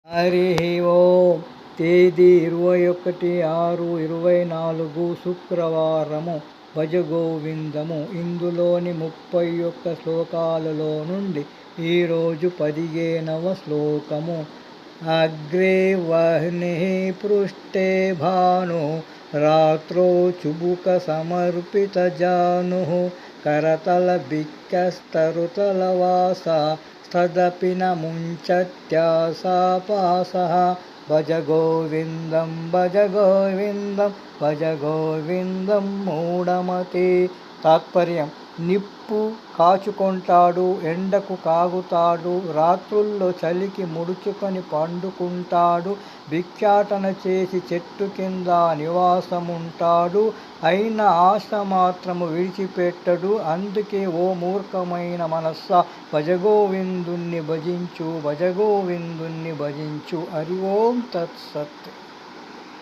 హరి ఓం. తేదీ 21/6/24 శుక్రవారము. భజగోవిందము. ఇందులోని 31 శ్లోకాలలో నుండి ఈరోజు 15వ శ్లోకము. అగ్రే వహ్నిః పృష్ఠే భాను రాత్రౌ చుబుక సమర్పిత జానుః కరతల బిక్కస్తరుతలవాస తదపి న ముంచత్యాశాపాసః. భజ గోవిందం భజ గోవిందం భజ గోవిందం మూఢమతి. తాత్పర్యం: నిప్పు కాచుకొంటాడు, ఎండకు కాగుతాడు, రాత్రుల్లో చలికి ముడుచుకొని పండుకుంటాడు, భిక్షాటన చేసి చెట్టు కింద నివాసముంటాడు, అయినా ఆశ మాత్రము విడిచిపెట్టడు. అందుకే ఓ మూర్ఖమైన మనస్సా, భజగోవిందుణ్ణి భజించు, భజగోవిందుణ్ణి భజించు. హరి ఓం తత్సత్.